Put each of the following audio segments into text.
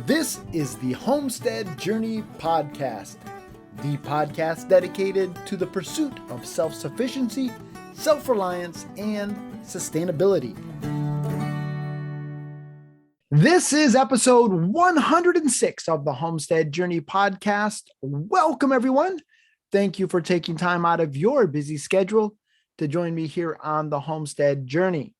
This is the Homestead Journey Podcast, the podcast dedicated to the pursuit of self-sufficiency, self-reliance, and sustainability. This is episode 106 of the Homestead Journey Podcast. Welcome, everyone. Thank you for taking time out of your busy schedule to join me here on the Homestead Journey.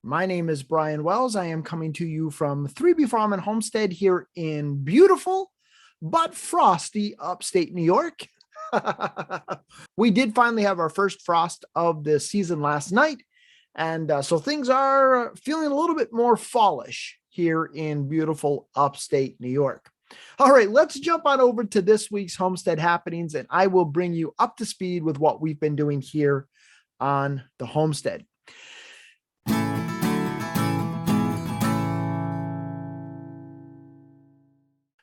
My name is Brian Wells. I am coming to you from 3B Farm and Homestead here in beautiful but frosty upstate New York. We did finally have our first frost of the season last night, and so things are feeling a little bit more fallish here in beautiful upstate New York. All right, let's jump on over to this week's homestead happenings, and I will bring you up to speed with what we've been doing here on the homestead.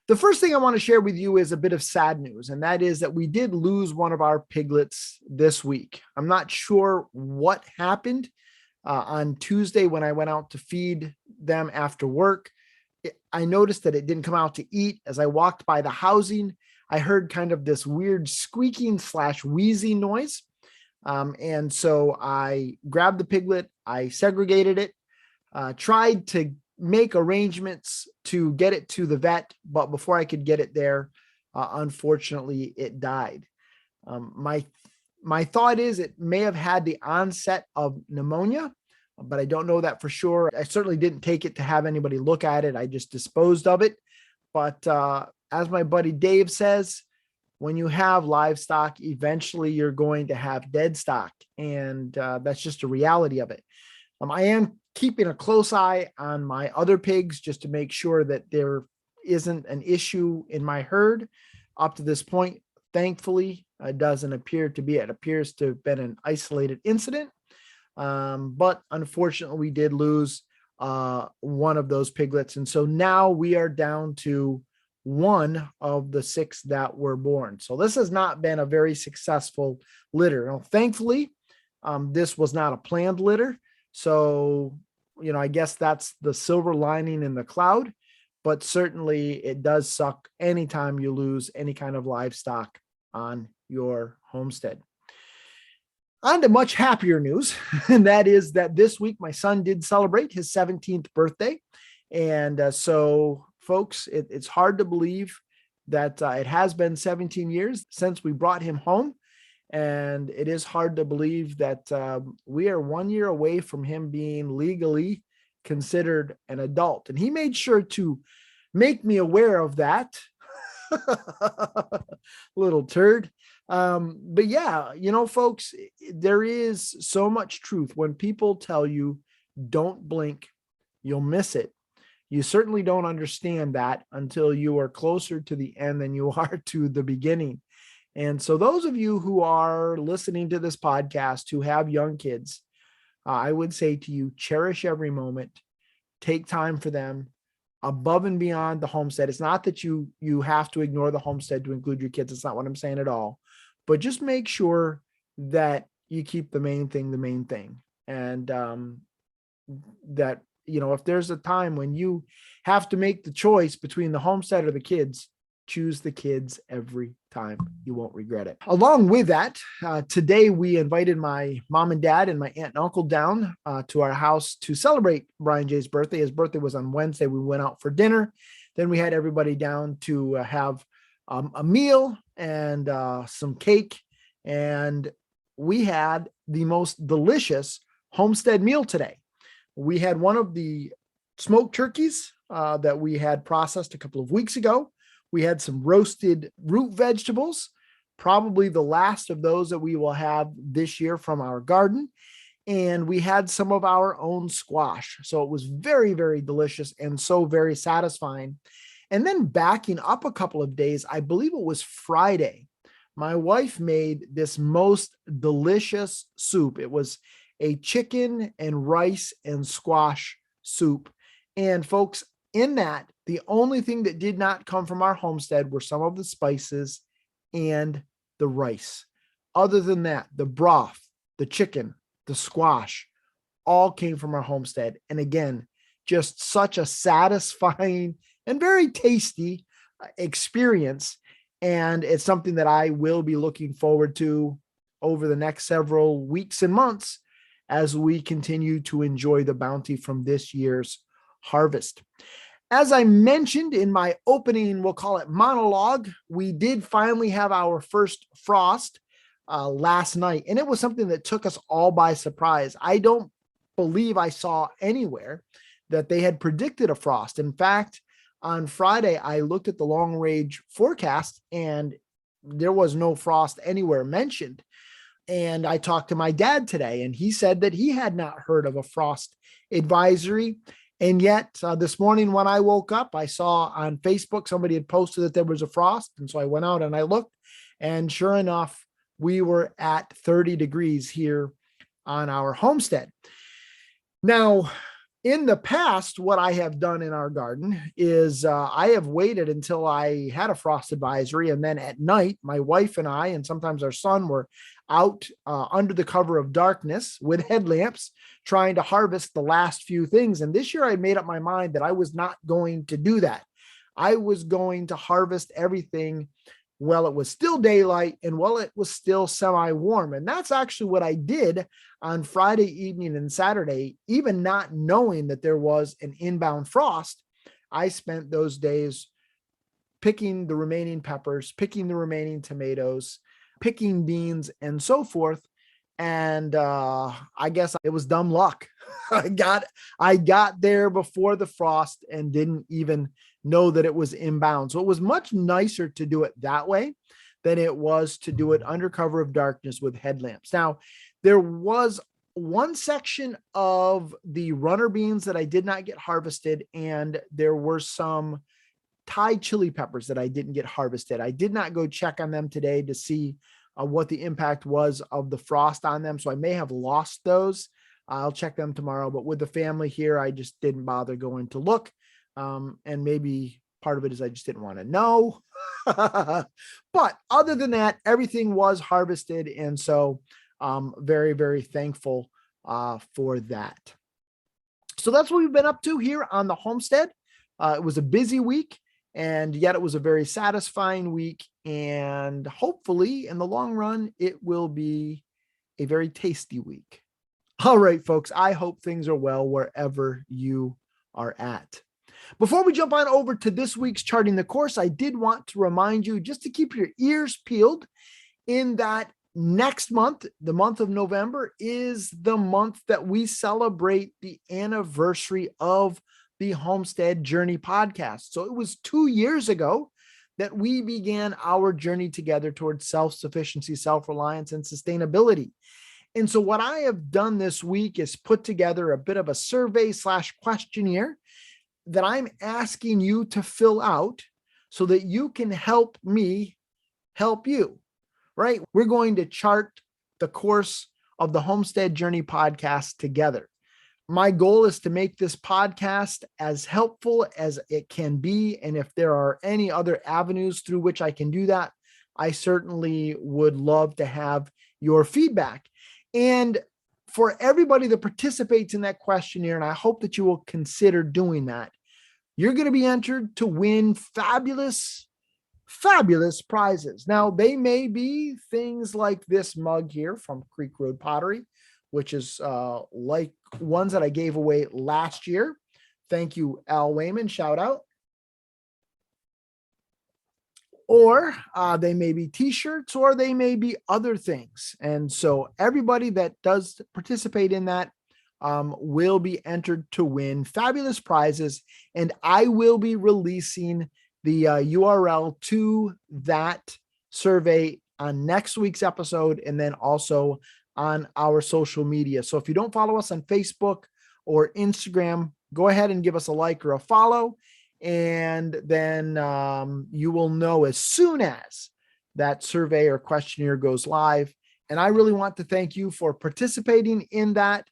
The first thing I want to share with you is a bit of sad news, and that is that we did lose one of our piglets this week. I'm not sure what happened on Tuesday when I went out to feed them after work. I noticed that it didn't come out to eat. As I walked by the housing, I heard kind of this weird squeaking / wheezing noise. And so I grabbed the piglet, I segregated it, tried to make arrangements to get it to the vet, but before I could get it there, unfortunately, it died. My thought is it may have had the onset of pneumonia, but I don't know that for sure. I certainly didn't take it to have anybody look at it. I just disposed of it. But as my buddy Dave says, when you have livestock, eventually you're going to have dead stock, and that's just a reality of it. I am keeping a close eye on my other pigs just to make sure that there isn't an issue in my herd. Up to this point, thankfully, it doesn't appear to be. It appears to have been an isolated incident. But unfortunately, we did lose one of those piglets. And so now we are down to one of the 6 that were born. So this has not been a very successful litter. Now, thankfully, this was not a planned litter. So, I guess that's the silver lining in the cloud, but certainly it does suck anytime you lose any kind of livestock on your homestead. On to much happier news, and that is that this week my son did celebrate his 17th birthday. And so, folks, it's hard to believe that it has been 17 years since we brought him home. And it is hard to believe that we are 1 year away from him being legally considered an adult. And he made sure to make me aware of that. Little turd. But yeah, folks, there is so much truth when people tell you, don't blink, you'll miss it. You certainly don't understand that until you are closer to the end than you are to the beginning. And so those of you who are listening to this podcast who have young kids, I would say to you, cherish every moment, take time for them above and beyond the homestead. It's not that you have to ignore the homestead to include your kids. It's not what I'm saying at all, but just make sure that you keep the main thing. And that, if there's a time when you have to make the choice between the homestead or the kids, choose the kids every time. You won't regret it. Along with that, today we invited my mom and dad and my aunt and uncle down to our house to celebrate Brian J's birthday. His birthday was on Wednesday. We went out for dinner. Then we had everybody down to have a meal and some cake. And we had the most delicious homestead meal today. We had one of the smoked turkeys that we had processed a couple of weeks ago. We had some roasted root vegetables, probably the last of those that we will have this year from our garden. And we had some of our own squash. So it was very, very delicious and so very satisfying. And then backing up a couple of days, I believe it was Friday, my wife made this most delicious soup. It was a chicken and rice and squash soup. And folks, in that, the only thing that did not come from our homestead were some of the spices and the rice. Other than that, the broth, the chicken, the squash, all came from our homestead. And again, just such a satisfying and very tasty experience. And it's something that I will be looking forward to over the next several weeks and months as we continue to enjoy the bounty from this year's harvest. As I mentioned in my opening, we'll call it monologue, we did finally have our first frost last night, and it was something that took us all by surprise. I don't believe I saw anywhere that they had predicted a frost. In fact, on Friday, I looked at the long range forecast and there was no frost anywhere mentioned. And I talked to my dad today, and he said that he had not heard of a frost advisory. And yet this morning when I woke up, I saw on Facebook, somebody had posted that there was a frost. And so I went out and I looked, and sure enough, we were at 30 degrees here on our homestead. Now, in the past, what I have done in our garden is I have waited until I had a frost advisory. And then at night, my wife and I, and sometimes our son, were out under the cover of darkness with headlamps trying to harvest the last few things. And this year I made up my mind that I was not going to do that. I was going to harvest everything while it was still daylight and while it was still semi-warm. And that's actually what I did on Friday evening and Saturday, even not knowing that there was an inbound frost. I spent those days picking the remaining peppers, picking the remaining tomatoes, picking beans, and so forth. And I guess it was dumb luck. I got there before the frost and didn't even know that it was inbound. So it was much nicer to do it that way than it was to do it under cover of darkness with headlamps. Now, there was one section of the runner beans that I did not get harvested, and there were some Thai chili peppers that I didn't get harvested. I did not go check on them today to see what the impact was of the frost on them. So I may have lost those. I'll check them tomorrow, but with the family here, I just didn't bother going to look. And maybe part of it is I just didn't want to know. But other than that, everything was harvested. And so very, very thankful for that. So that's what we've been up to here on the homestead. It was a busy week, and yet it was a very satisfying week. And hopefully in the long run, it will be a very tasty week. All right, folks, I hope things are well wherever you are at. Before we jump on over to this week's Charting the Course, I did want to remind you just to keep your ears peeled in that next month, the month of November, is the month that we celebrate the anniversary of the Homestead Journey podcast. So it was 2 years ago that we began our journey together towards self-sufficiency, self-reliance, and sustainability. And so what I have done this week is put together a bit of a survey/questionnaire that I'm asking you to fill out so that you can help me help you, right? We're going to chart the course of the Homestead Journey podcast together. My goal is to make this podcast as helpful as it can be. And if there are any other avenues through which I can do that, I certainly would love to have your feedback. And for everybody that participates in that questionnaire, and I hope that you will consider doing that, you're going to be entered to win fabulous prizes. Now, they may be things like this mug here from Creek Road Pottery, which is like ones that I gave away last year. Thank you, Al Wayman. Shout out. Or they may be t-shirts, or they may be other things. And so everybody that does participate in that will be entered to win fabulous prizes. And I will be releasing the URL to that survey on next week's episode, and then also on our social media. So if you don't follow us on Facebook or Instagram, go ahead and give us a like or a follow. And then you will know as soon as that survey or questionnaire goes live. And I really want to thank you for participating in that.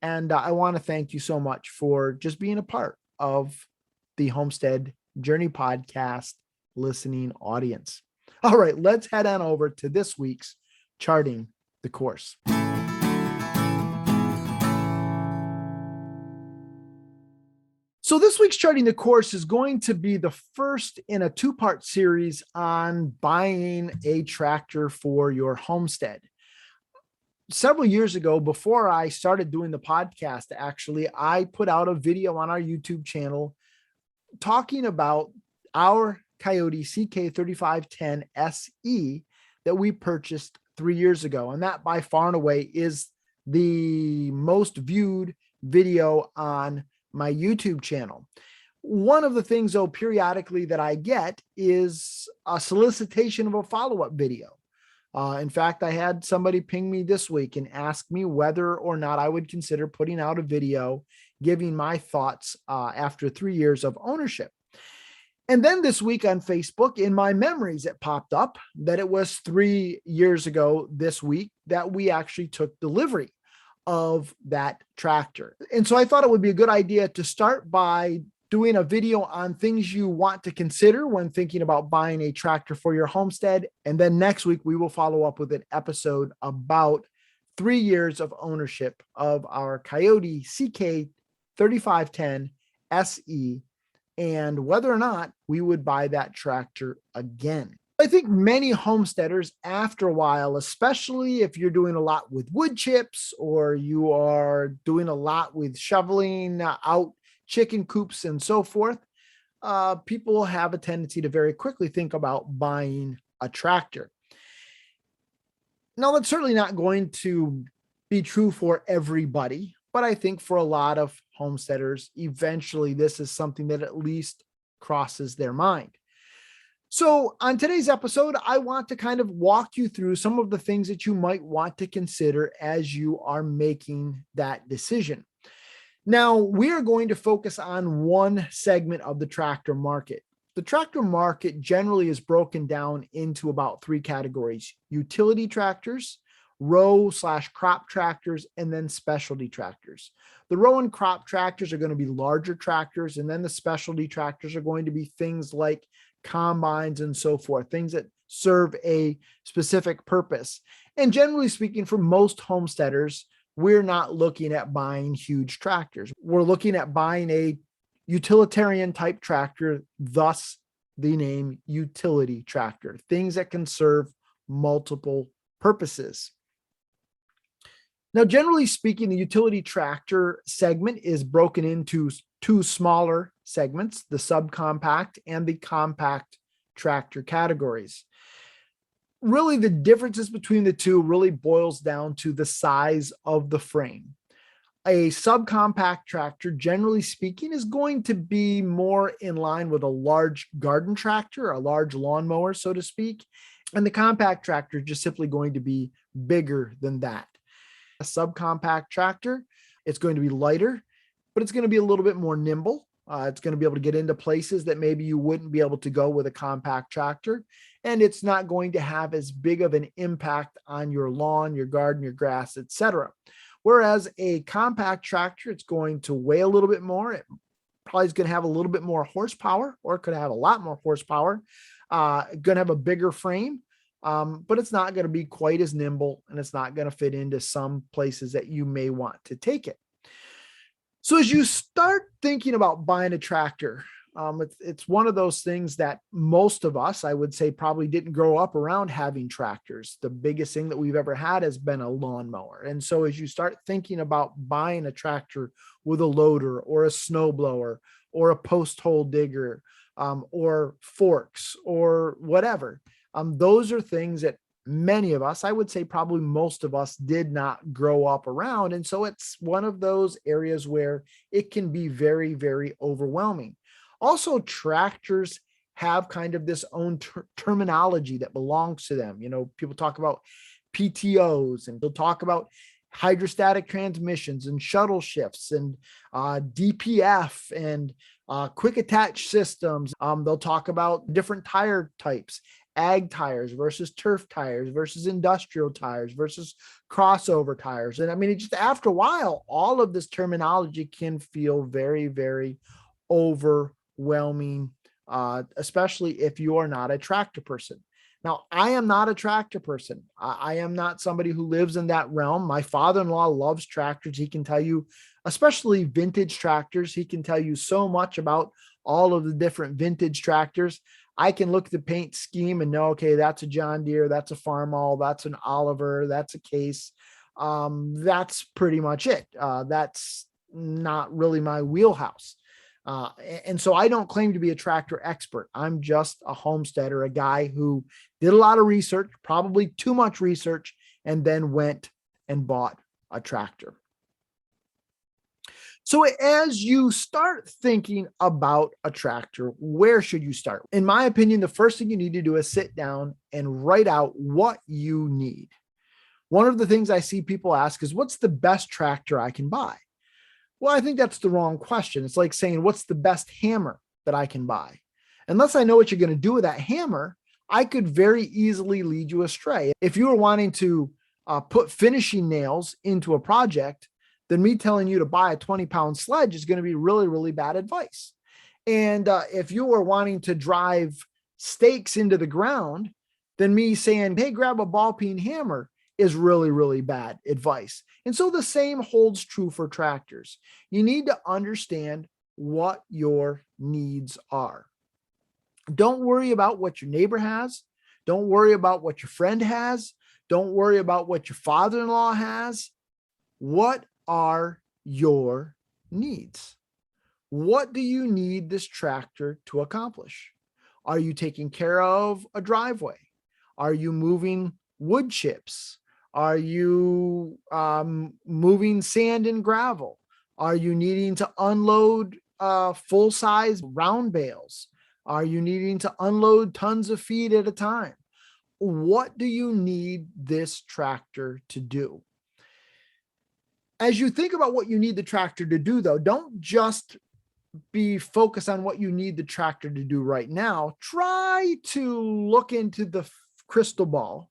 And I want to thank you so much for just being a part of the Homestead Journey podcast listening audience. All right, let's head on over to this week's Charting the Course. So this week's Charting the Course is going to be the first in a two-part series on buying a tractor for your homestead. Several years ago, before I started doing the podcast, actually, I put out a video on our YouTube channel talking about our Kioti CK3510SE that we purchased 3 years ago. And that by far and away is the most viewed video on my YouTube channel. One of the things, though, periodically that I get is a solicitation of a follow-up video. In fact, I had somebody ping me this week and ask me whether or not I would consider putting out a video giving my thoughts after 3 years of ownership. And then this week on Facebook, in my memories, it popped up that it was 3 years ago this week that we actually took delivery of that tractor. And so I thought it would be a good idea to start by doing a video on things you want to consider when thinking about buying a tractor for your homestead. And then next week, we will follow up with an episode about 3 years of ownership of our Kioti CK3510SE and whether or not we would buy that tractor again. I think many homesteaders, after a while, especially if you're doing a lot with wood chips or you are doing a lot with shoveling out chicken coops and so forth, people have a tendency to very quickly think about buying a tractor. Now, that's certainly not going to be true for everybody, but I think for a lot of homesteaders, eventually this is something that at least crosses their mind. So on today's episode, I want to kind of walk you through some of the things that you might want to consider as you are making that decision. Now, we are going to focus on one segment of the tractor market. The tractor market generally is broken down into about three categories: utility tractors, row/crop tractors, and then specialty tractors. The row and crop tractors are going to be larger tractors, and then the specialty tractors are going to be things like combines and so forth, things that serve a specific purpose. And generally speaking, for most homesteaders, we're not looking at buying huge tractors. We're looking at buying a utilitarian type tractor, thus the name utility tractor, things that can serve multiple purposes. Now, generally speaking, the utility tractor segment is broken into two smaller segments, the subcompact and the compact tractor categories. Really, the differences between the two really boils down to the size of the frame. A subcompact tractor, generally speaking, is going to be more in line with a large garden tractor, a large lawnmower, so to speak. And the compact tractor is just simply going to be bigger than that. A subcompact tractor, it's going to be lighter, but it's going to be a little bit more nimble. It's going to be able to get into places that maybe you wouldn't be able to go with a compact tractor. And it's not going to have as big of an impact on your lawn, your garden, your grass, etc. Whereas a compact tractor, it's going to weigh a little bit more. It probably is going to have a little bit more horsepower, or it could have a lot more horsepower. Going to have a bigger frame, but it's not going to be quite as nimble, and it's not going to fit into some places that you may want to take it. So as you start thinking about buying a tractor, it's one of those things that most of us, I would say, probably didn't grow up around having tractors. The biggest thing that we've ever had has been a lawnmower. And so as you start thinking about buying a tractor with a loader or a snowblower or a post hole digger or forks or whatever, those are things that many of us, I would say probably most of us, did not grow up around. And so it's one of those areas where it can be very, very overwhelming. Also, tractors have kind of this own terminology that belongs to them. You know, people talk about PTOs, and they'll talk about hydrostatic transmissions and shuttle shifts and DPF and quick attach systems. They'll talk about different tire types: ag tires versus turf tires versus industrial tires versus crossover tires. And I mean, it just, after a while, all of this terminology can feel very, very overwhelming, especially if you are not a tractor person. Now, I am not a tractor person. I am not somebody who lives in that realm. My father-in-law loves tractors. He can tell you, especially vintage tractors, he can tell you so much about all of the different vintage tractors. I can look at the paint scheme and know, okay, that's a John Deere, that's a Farmall, that's an Oliver, that's a Case. That's pretty much it. That's not really my wheelhouse. And so I don't claim to be a tractor expert. I'm just a homesteader, a guy who did a lot of research, probably too much research, and then went and bought a tractor. So as you start thinking about a tractor, where should you start? In my opinion, the first thing you need to do is sit down and write out what you need. One of the things I see people ask is, what's the best tractor I can buy? Well, I think that's the wrong question. It's like saying, what's the best hammer that I can buy? Unless I know what you're going to do with that hammer, I could very easily lead you astray. If you were wanting to put finishing nails into a project, then me telling you to buy a 20-pound sledge is going to be really, really bad advice. And if you were wanting to drive stakes into the ground, then me saying, hey, grab a ball peen hammer is really, really bad advice. And so the same holds true for tractors. You need to understand what your needs are. Don't worry about what your neighbor has. Don't worry about what your friend has. Don't worry about what your father-in-law has. What are your needs? What do you need this tractor to accomplish? Are you taking care of a driveway? Are you moving wood chips? Are you moving sand and gravel? Are you needing to unload full-size round bales? Are you needing to unload tons of feed at a time? What do you need this tractor to do? As you think about what you need the tractor to do, though, don't just be focused on what you need the tractor to do right now. Try to look into the crystal ball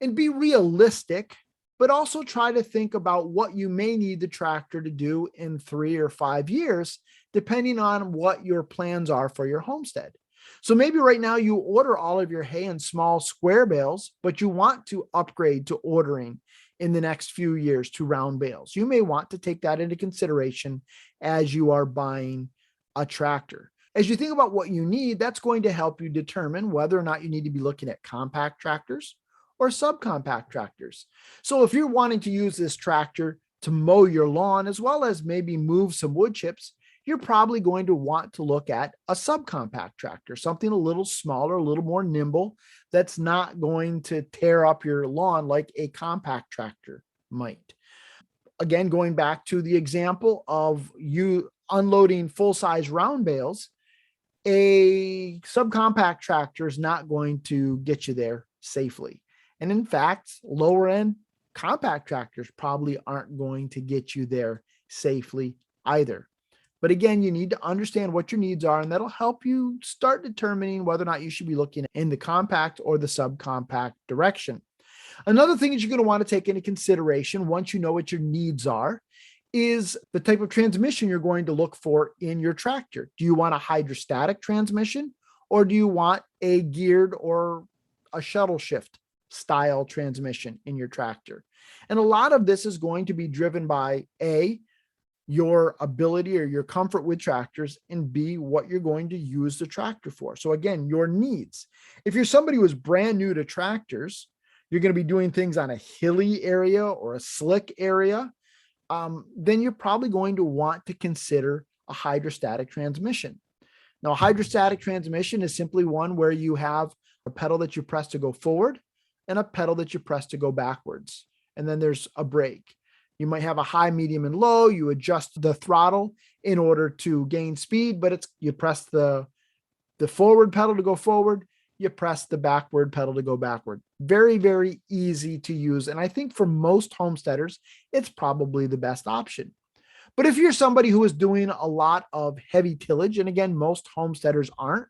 and be realistic, but also try to think about what you may need the tractor to do in 3 or 5 years, depending on what your plans are for your homestead. So maybe right now you order all of your hay in small square bales, but you want to upgrade to ordering in the next few years to round bales. You may want to take that into consideration as you are buying a tractor. As you think about what you need, that's going to help you determine whether or not you need to be looking at compact tractors or subcompact tractors. So if you're wanting to use this tractor to mow your lawn, as well as maybe move some wood chips, you're probably going to want to look at a subcompact tractor, something a little smaller, a little more nimble, that's not going to tear up your lawn like a compact tractor might. Again, going back to the example of you unloading full-size round bales, a subcompact tractor is not going to get you there safely. And in fact, lower end compact tractors probably aren't going to get you there safely either. But again, you need to understand what your needs are, and that'll help you start determining whether or not you should be looking in the compact or the subcompact direction. Another thing that you're going to want to take into consideration once you know what your needs are is the type of transmission you're going to look for in your tractor. Do you want a hydrostatic transmission, or do you want a geared or a shuttle shift style transmission in your tractor? And a lot of this is going to be driven by A, your ability or your comfort with tractors, and B, what you're going to use the tractor for. So again, your needs. If you're somebody who is brand new to tractors, you're going to be doing things on a hilly area or a slick area, then you're probably going to want to consider a hydrostatic transmission. Now, a hydrostatic transmission is simply one where you have a pedal that you press to go forward and a pedal that you press to go backwards. And then there's a brake. You might have a high, medium, and low. You adjust the throttle in order to gain speed, but you press the forward pedal to go forward. You press the backward pedal to go backward. Very, very easy to use. And I think for most homesteaders, it's probably the best option. But if you're somebody who is doing a lot of heavy tillage, and again, most homesteaders aren't,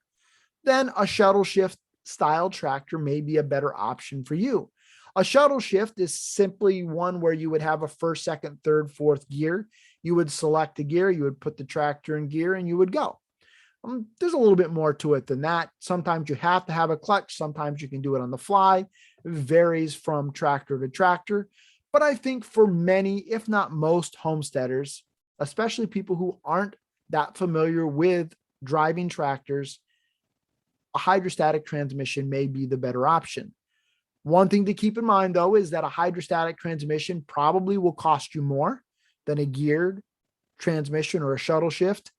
then a shuttle shift style tractor may be a better option for you. A shuttle shift is simply one where you would have a first, second, third, fourth gear. You would select a gear, you would put the tractor in gear, and you would go. There's a little bit more to it than that. Sometimes you have to have a clutch. Sometimes you can do it on the fly. It varies from tractor to tractor. But I think for many, if not most homesteaders, especially people who aren't that familiar with driving tractors, a hydrostatic transmission may be the better option. One thing to keep in mind, though, is that a hydrostatic transmission probably will cost you more than a geared transmission or a shuttle shift.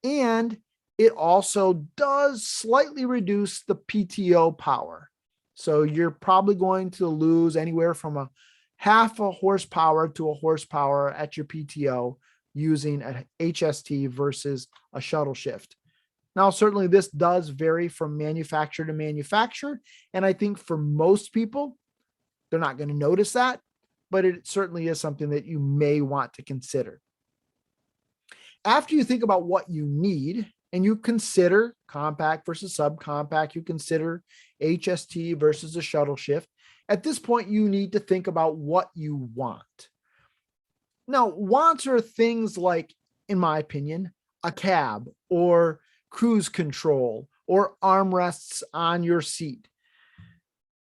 And it also does slightly reduce the PTO power. So you're probably going to lose anywhere from a half a horsepower to a horsepower at your PTO using a HST versus a shuttle shift. Now, certainly this does vary from manufacturer to manufacturer. And I think for most people, they're not going to notice that, but it certainly is something that you may want to consider. After you think about what you need and you consider compact versus subcompact, you consider HST versus a shuttle shift, at this point, you need to think about what you want. Now, wants are things like, in my opinion, a cab or cruise control or armrests on your seat.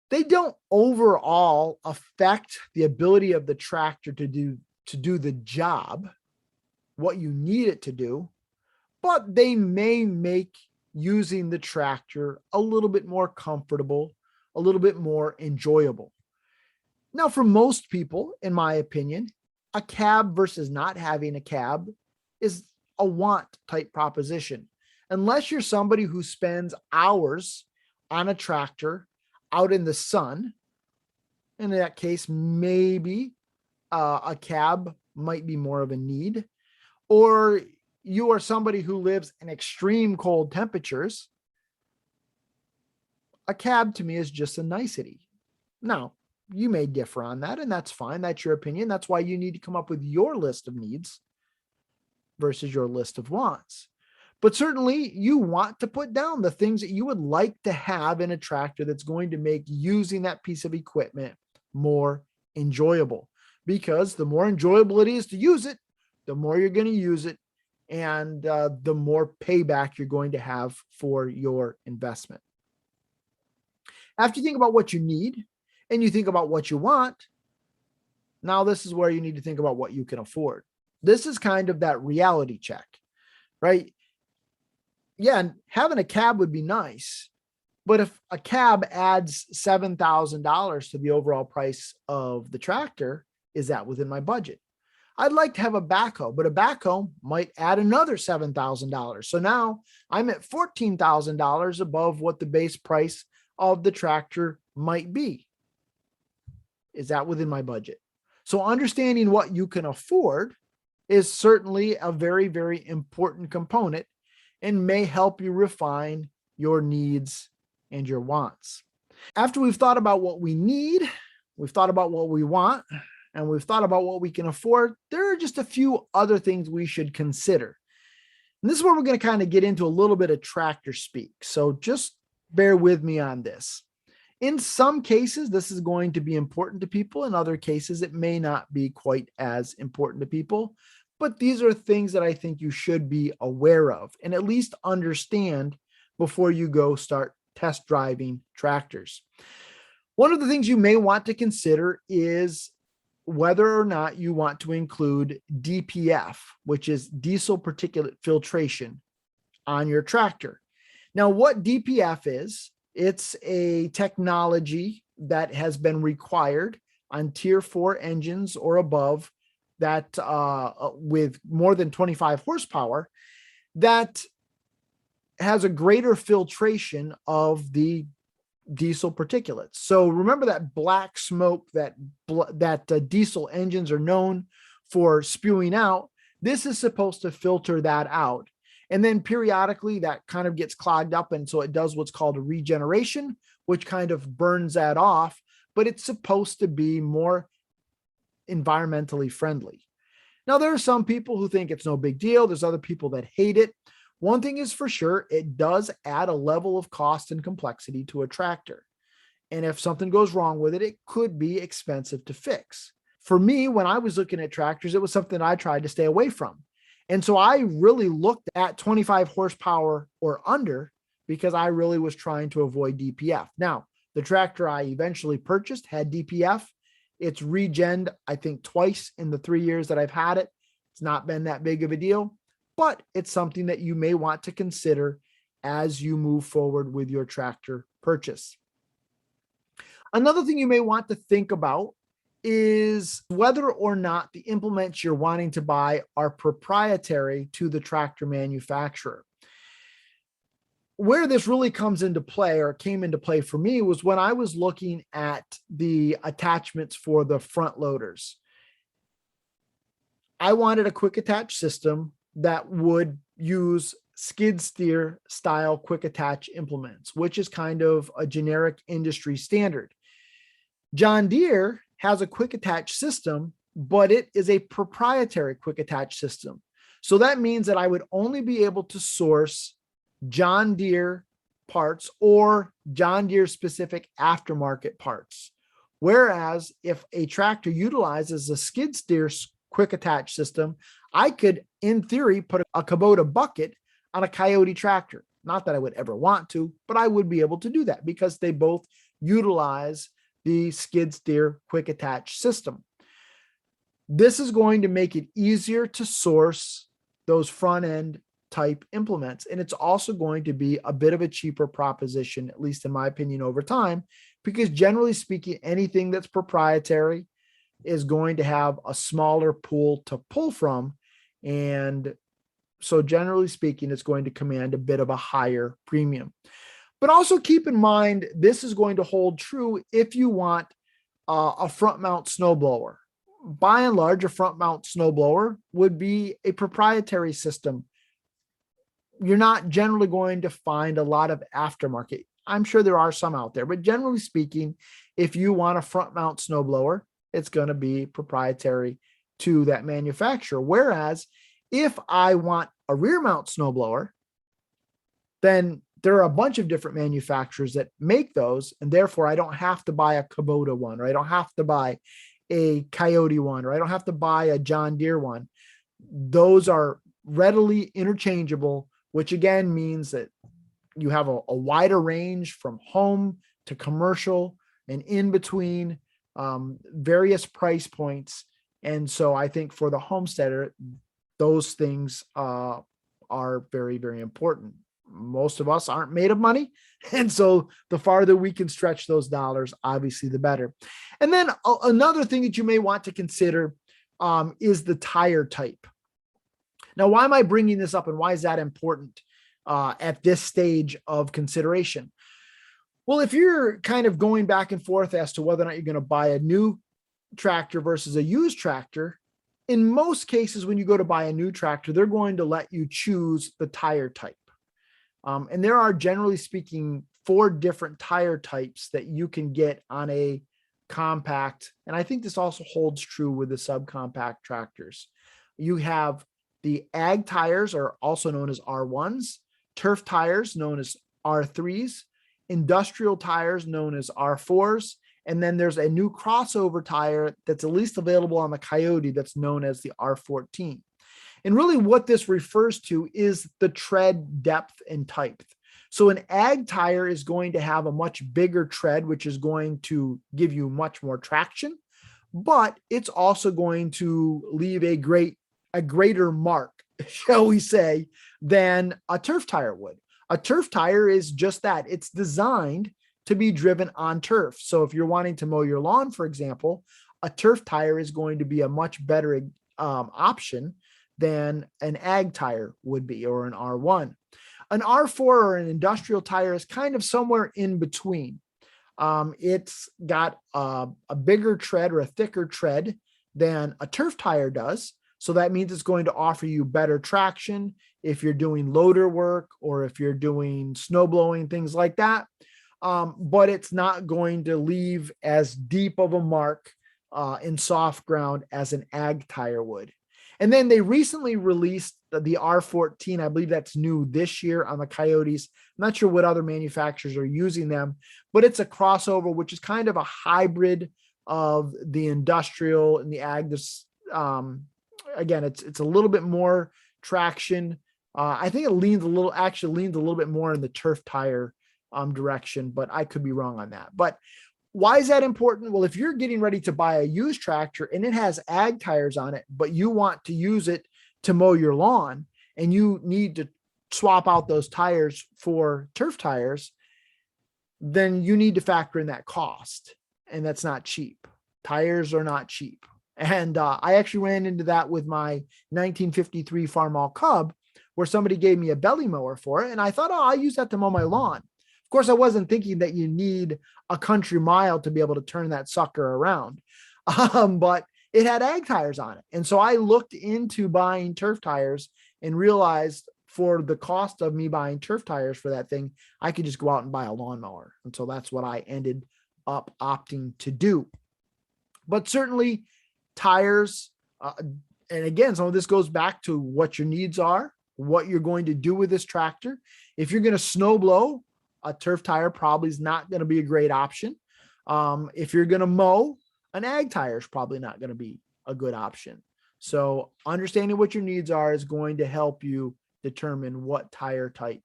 They don't overall affect the ability of the tractor to do the job, what you need it to do, but they may make using the tractor a little bit more comfortable, a little bit more enjoyable. Now, for most people, in my opinion, a cab versus not having a cab is a want type proposition. Unless you're somebody who spends hours on a tractor out in the sun, in that case, maybe a cab might be more of a need. Or you are somebody who lives in extreme cold temperatures, a cab to me is just a nicety. Now, you may differ on that, and that's fine. That's your opinion. That's why you need to come up with your list of needs versus your list of wants. But certainly you want to put down the things that you would like to have in a tractor that's going to make using that piece of equipment more enjoyable. Because the more enjoyable it is to use it, the more you're going to use it, and the more payback you're going to have for your investment. After you think about what you need and you think about what you want, now this is where you need to think about what you can afford. This is kind of that reality check, right? Yeah, having a cab would be nice, but if a cab adds $7,000 to the overall price of the tractor, is that within my budget? I'd like to have a backhoe, but a backhoe might add another $7,000. So now I'm at $14,000 above what the base price of the tractor might be. Is that within my budget? So understanding what you can afford is certainly a very, very important component and may help you refine your needs and your wants. After we've thought about what we need, we've thought about what we want, and we've thought about what we can afford, there are just a few other things we should consider. And this is where we're going to kind of get into a little bit of tractor speak. So just bear with me on this. In some cases, this is going to be important to people. In other cases, it may not be quite as important to people. But these are things that I think you should be aware of and at least understand before you go start test driving tractors. One of the things you may want to consider is whether or not you want to include DPF, which is diesel particulate filtration, on your tractor. Now, what DPF is, it's a technology that has been required on Tier 4 engines or above that with more than 25 horsepower that has a greater filtration of the diesel particulates. So remember that black smoke that diesel engines are known for spewing out. This is supposed to filter that out. And then periodically that kind of gets clogged up. And so it does what's called a regeneration, which kind of burns that off, but it's supposed to be more environmentally friendly. Now, there are some people who think it's no big deal. There's other people that hate it. One thing is for sure, it does add a level of cost and complexity to a tractor. And if something goes wrong with it, it could be expensive to fix. For me, when I was looking at tractors, it was something I tried to stay away from. And so I really looked at 25 horsepower or under because I really was trying to avoid DPF. Now, the tractor I eventually purchased had DPF. It's regened, I think, twice in the 3 years that I've had it. It's not been that big of a deal, but it's something that you may want to consider as you move forward with your tractor purchase. Another thing you may want to think about is whether or not the implements you're wanting to buy are proprietary to the tractor manufacturer. Where this really comes into play, or came into play for me, was when I was looking at the attachments for the front loaders. I wanted a quick attach system that would use skid steer style quick attach implements, which is kind of a generic industry standard. John Deere has a quick attach system, but it is a proprietary quick attach system. So that means that I would only be able to source John Deere parts or John Deere specific aftermarket parts. Whereas if a tractor utilizes a skid steer quick attach system, I could, in theory, put a Kubota bucket on a Kioti tractor. Not that I would ever want to, but I would be able to do that because they both utilize the skid steer quick attach system. This is going to make it easier to source those front end type implements. And it's also going to be a bit of a cheaper proposition, at least in my opinion, over time, because generally speaking, anything that's proprietary is going to have a smaller pool to pull from. And so generally speaking, it's going to command a bit of a higher premium. But also keep in mind, this is going to hold true if you want a front mount snowblower. By and large, a front mount snowblower would be a proprietary system. You're not generally going to find a lot of aftermarket. I'm sure there are some out there, but generally speaking, if you want a front mount snowblower, it's going to be proprietary to that manufacturer. Whereas if I want a rear mount snowblower, then there are a bunch of different manufacturers that make those, and therefore I don't have to buy a Kubota one, or I don't have to buy a Kioti one, or I don't have to buy a John Deere one. Those are readily interchangeable, which again means that you have a wider range from home to commercial and in between, various price points. And so I think for the homesteader, those things are very, very important. Most of us aren't made of money. And so the farther we can stretch those dollars, obviously the better. And then another thing that you may want to consider is the tire type. Now, why am I bringing this up and why is that important at this stage of consideration? Well, if you're kind of going back and forth as to whether or not you're going to buy a new tractor versus a used tractor, in most cases, when you go to buy a new tractor, they're going to let you choose the tire type. And there are, generally speaking, 4 different tire types that you can get on a compact. And I think this also holds true with the subcompact tractors. You have the ag tires, are also known as R1s, turf tires known as R3s, industrial tires known as R4s, and then there's a new crossover tire that's at least available on the Kioti that's known as the R14. And really what this refers to is the tread depth and type. So an ag tire is going to have a much bigger tread, which is going to give you much more traction, but it's also going to leave a greater mark, shall we say, than a turf tire would. A turf tire is just that. It's designed to be driven on turf. So if you're wanting to mow your lawn, for example, a turf tire is going to be a much better option than an ag tire would be, or an R1. An R4 or an industrial tire is kind of somewhere in between. It's got a bigger tread or a thicker tread than a turf tire does. So that means it's going to offer you better traction if you're doing loader work or if you're doing snow blowing, things like that. But it's not going to leave as deep of a mark in soft ground as an ag tire would. And then they recently released the R14. I believe that's new this year on the Kiotis. I'm not sure what other manufacturers are using them, but it's a crossover, which is kind of a hybrid of the industrial and the ag. Again, it's a little bit more traction. I think it actually leans a little bit more in the turf tire direction, but I could be wrong on that. But why is that important? Well, if you're getting ready to buy a used tractor and it has ag tires on it, but you want to use it to mow your lawn and you need to swap out those tires for turf tires, then you need to factor in that cost. And that's not cheap. Tires are not cheap. And I actually ran into that with my 1953 Farmall Cub, where somebody gave me a belly mower for it. And I thought, oh, I'll use that to mow my lawn. Of course, I wasn't thinking that you need a country mile to be able to turn that sucker around. But it had ag tires on it. And so I looked into buying turf tires and realized for the cost of me buying turf tires for that thing, I could just go out and buy a lawnmower. And so that's what I ended up opting to do. But certainly tires, and again, some of this goes back to what your needs are, what you're going to do with this tractor. If you're going to snow blow, a turf tire probably is not going to be a great option. If you're going to mow, an ag tire is probably not going to be a good option. So understanding what your needs are is going to help you determine what tire type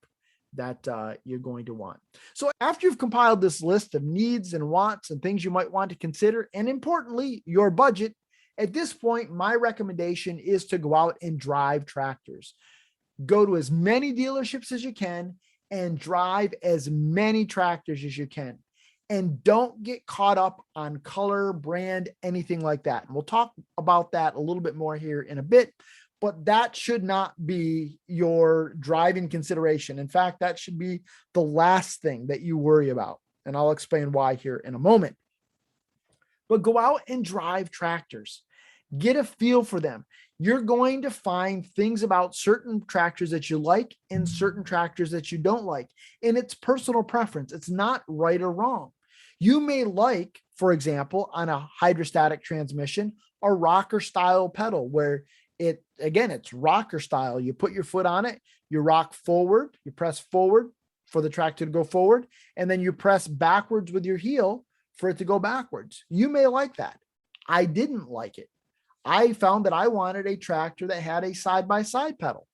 that you're going to want. So after you've compiled this list of needs and wants and things you might want to consider, and importantly, your budget, at this point, my recommendation is to go out and drive tractors. Go to as many dealerships as you can and drive as many tractors as you can. And don't get caught up on color, brand, anything like that. And we'll talk about that a little bit more here in a bit, but that should not be your driving consideration. In fact, that should be the last thing that you worry about. And I'll explain why here in a moment. But go out and drive tractors. Get a feel for them. You're going to find things about certain tractors that you like and certain tractors that you don't like. And it's personal preference. It's not right or wrong. You may like, for example, on a hydrostatic transmission, a rocker style pedal where it's rocker style. You put your foot on it, you rock forward, you press forward for the tractor to go forward, and then you press backwards with your heel for it to go backwards. You may like that. I didn't like it. I found that I wanted a tractor that had a side-by-side pedal,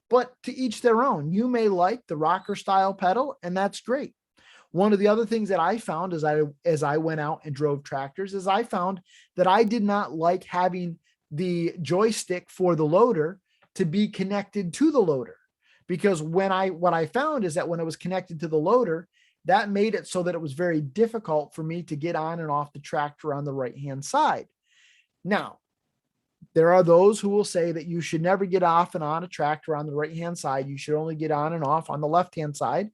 but to each their own. You may like the rocker style pedal, and that's great. One of the other things that I found as I went out and drove tractors is I found that I did not like having the joystick for the loader to be connected to the loader, because what I found is that when it was connected to the loader, that made it so that it was very difficult for me to get on and off the tractor on the right-hand side. Now, there are those who will say that you should never get off and on a tractor on the right-hand side. You should only get on and off on the left-hand side.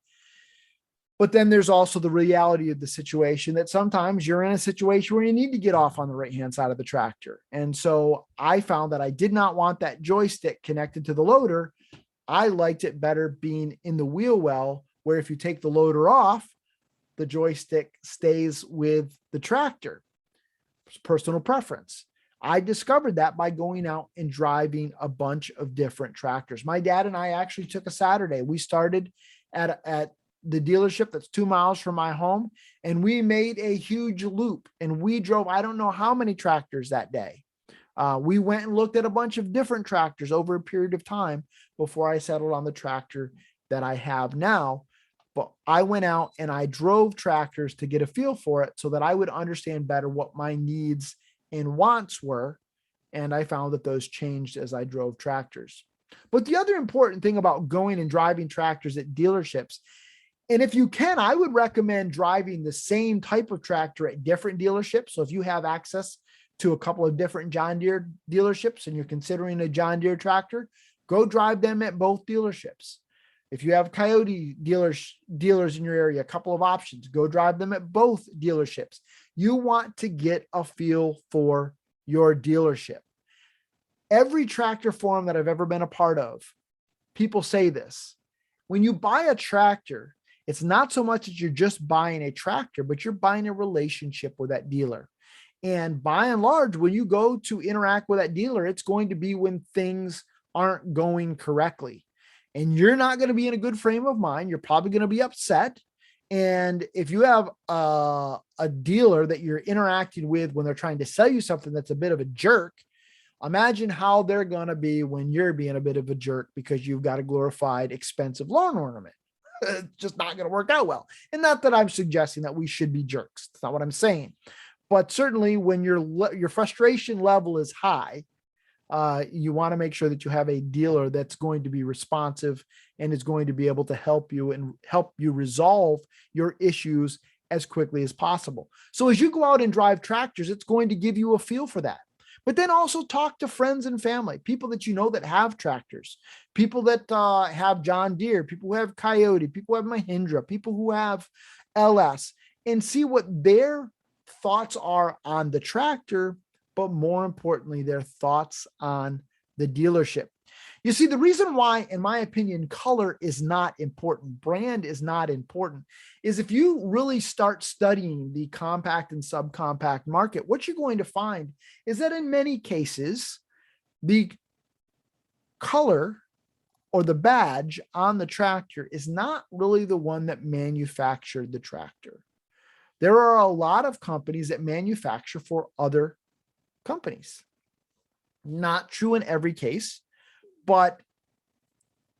But then there's also the reality of the situation that sometimes you're in a situation where you need to get off on the right-hand side of the tractor. And so I found that I did not want that joystick connected to the loader. I liked it better being in the wheel well, where if you take the loader off, the joystick stays with the tractor. It's personal preference. I discovered that by going out and driving a bunch of different tractors. My dad and I actually took a Saturday. We started at the dealership that's 2 miles from my home, and we made a huge loop, and we drove, I don't know how many tractors that day. We went and looked at a bunch of different tractors over a period of time before I settled on the tractor that I have now. But I went out and I drove tractors to get a feel for it so that I would understand better what my needs and wants were. And I found that those changed as I drove tractors. But the other important thing about going and driving tractors at dealerships, and if you can, I would recommend driving the same type of tractor at different dealerships. So if you have access to a couple of different John Deere dealerships and you're considering a John Deere tractor, go drive them at both dealerships. If you have Kioti dealers in your area, a couple of options, go drive them at both dealerships. You want to get a feel for your dealership. Every tractor forum that I've ever been a part of, people say this: when you buy a tractor, it's not so much that you're just buying a tractor, but you're buying a relationship with that dealer. And by and large, when you go to interact with that dealer, it's going to be when things aren't going correctly. And you're not going to be in a good frame of mind. You're probably going to be upset. And if you have a dealer that you're interacting with when they're trying to sell you something that's a bit of a jerk, Imagine how they're going to be when you're being a bit of a jerk because you've got a glorified, expensive lawn ornament. It's just not going to work out well. And not that I'm suggesting that we should be jerks. That's not what I'm saying. But certainly when your frustration level is high, you want to make sure that you have a dealer that's going to be responsive and is going to be able to help you and help you resolve your issues as quickly as possible. So as you go out and drive tractors, it's going to give you a feel for that. But then also talk to friends and family, people that you know that have tractors, people that have John Deere, people who have Kioti, people who have Mahindra, people who have LS, and see what their thoughts are on the tractor, but more importantly, their thoughts on the dealership. You see, the reason why, in my opinion, color is not important, brand is not important, is if you really start studying the compact and subcompact market, what you're going to find is that in many cases, the color or the badge on the tractor is not really the one that manufactured the tractor. There are a lot of companies that manufacture for other companies. Not true in every case, but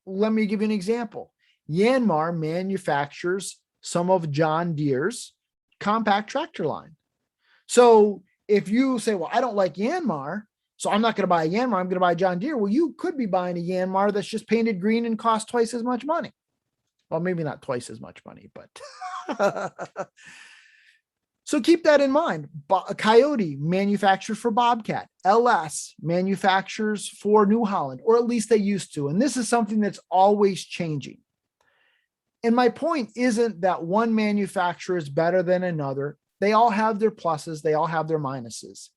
let me give you an example. Yanmar manufactures some of John Deere's compact tractor line. So if you say, well, I don't like Yanmar, so I'm not going to buy a Yanmar, I'm going to buy John Deere. Well, you could be buying a Yanmar that's just painted green and costs twice as much money. Well, maybe not twice as much money, but so keep that in mind. Kioti manufactures for Bobcat. LS manufactures for New Holland, or at least they used to. And this is something that's always changing. And my point isn't that one manufacturer is better than another. They all have their pluses. They all have their minuses.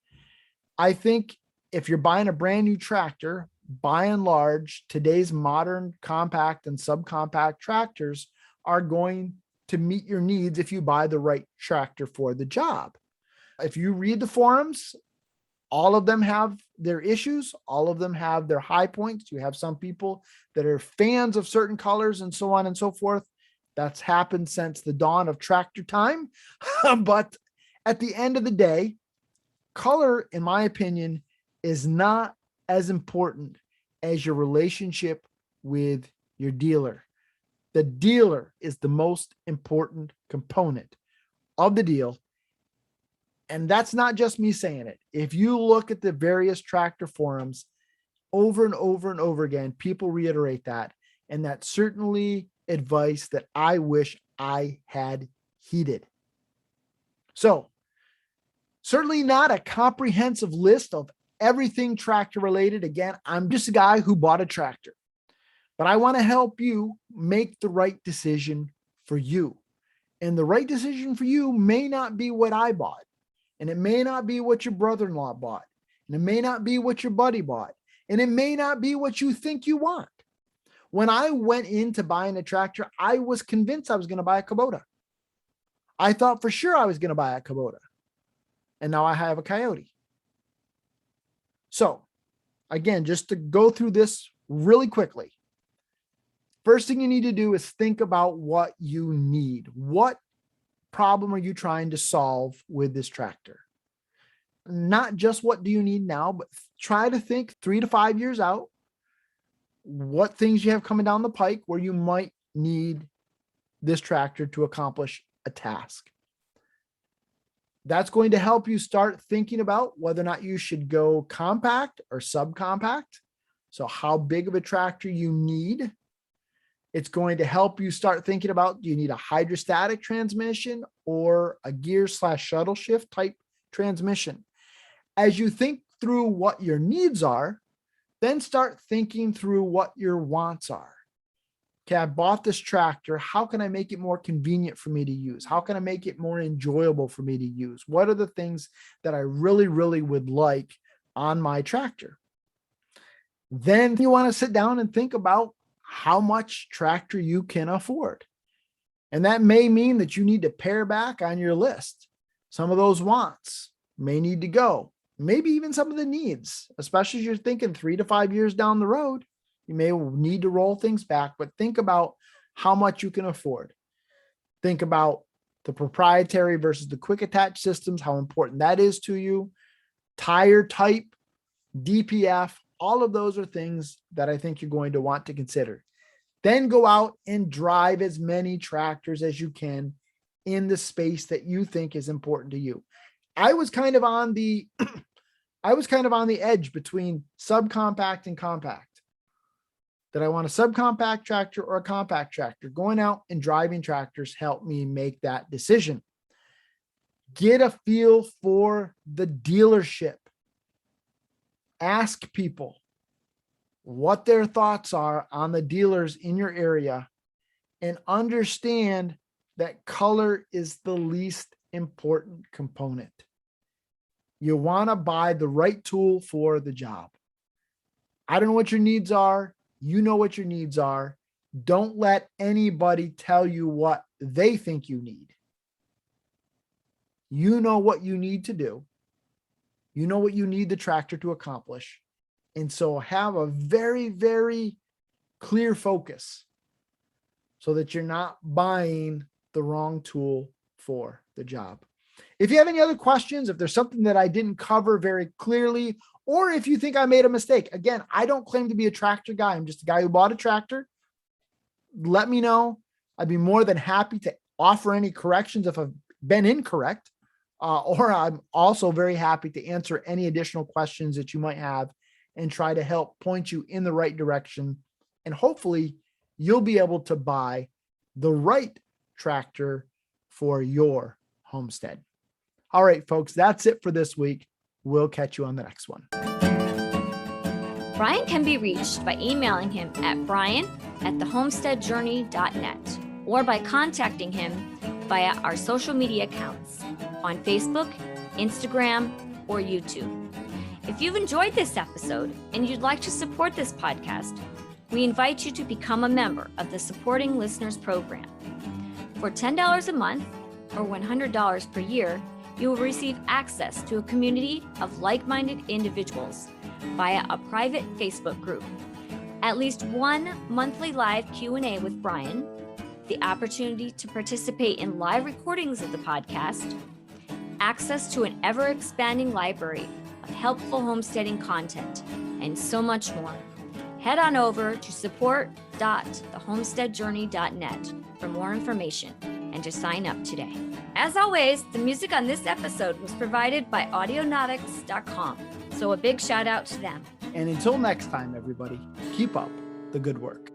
I think if you're buying a brand new tractor, by and large, today's modern compact and subcompact tractors are going to meet your needs if you buy the right tractor for the job. If you read the forums, all of them have their issues. All of them have their high points. You have some people that are fans of certain colors and so on and so forth. That's happened since the dawn of tractor time. But at the end of the day, color, in my opinion, is not as important as your relationship with your dealer. The dealer is the most important component of the deal. And that's not just me saying it. If you look at the various tractor forums over and over and over again, people reiterate that. And that's certainly advice that I wish I had heeded. So certainly not a comprehensive list of everything tractor related. Again, I'm just a guy who bought a tractor. But I want to help you make the right decision for you. And the right decision for you may not be what I bought. And it may not be what your brother-in-law bought. And it may not be what your buddy bought. And it may not be what you think you want. When I went into buying a tractor, I was convinced I was going to buy a Kubota. I thought for sure I was going to buy a Kubota. And now I have a Kioti. So again, just to go through this really quickly. First thing you need to do is think about what you need. What problem are you trying to solve with this tractor? Not just what do you need now, but try to think 3 to 5 years out. What things you have coming down the pike where you might need this tractor to accomplish a task. That's going to help you start thinking about whether or not you should go compact or subcompact. So how big of a tractor you need. It's going to help you start thinking about, do you need a hydrostatic transmission or a gear/shuttle shift type transmission? As you think through what your needs are, then start thinking through what your wants are. Okay, I bought this tractor. How can I make it more convenient for me to use? How can I make it more enjoyable for me to use? What are the things that I really, really would like on my tractor? Then you want to sit down and think about how much tractor you can afford. And that may mean that you need to pare back on your list. Some of those wants may need to go. Maybe even some of the needs, especially as you're thinking 3 to 5 years down the road, you may need to roll things back, but think about how much you can afford. Think about the proprietary versus the quick attach systems, how important that is to you. Tire type DPF, all of those are things that I think you're going to want to consider. Then go out and drive as many tractors as you can in the space that you think is important to you. I was kind of on the edge between subcompact and compact. That I want a subcompact tractor or a compact tractor. Going out and driving tractors helped me make that decision. Get a feel for the dealership. Ask people what their thoughts are on the dealers in your area, and understand that color is the least important component. You want to buy the right tool for the job. I don't know what your needs are. You know what your needs are. Don't let anybody tell you what they think you need. You know what you need to do. You know what you need the tractor to accomplish. And so have a very, very clear focus so that you're not buying the wrong tool for the job. If you have any other questions, if there's something that I didn't cover very clearly, or if you think I made a mistake, again, I don't claim to be a tractor guy. I'm just a guy who bought a tractor. Let me know. I'd be more than happy to offer any corrections if I've been incorrect. Or I'm also very happy to answer any additional questions that you might have and try to help point you in the right direction. And hopefully you'll be able to buy the right tractor for your homestead. All right, folks, that's it for this week. We'll catch you on the next one. Brian can be reached by emailing him at brian@thehomesteadjourney.net or by contacting him via our social media accounts on Facebook, Instagram, or YouTube. If you've enjoyed this episode and you'd like to support this podcast, we invite you to become a member of the Supporting Listeners program. For $10 a month or $100 per year, you will receive access to a community of like-minded individuals via a private Facebook group, at least one monthly live Q&A with Brian, the opportunity to participate in live recordings of the podcast, access to an ever-expanding library of helpful homesteading content, and so much more. Head on over to support.thehomesteadjourney.net for more information and to sign up today. As always, the music on this episode was provided by audionautics.com, so a big shout out to them. And until next time, everybody, keep up the good work.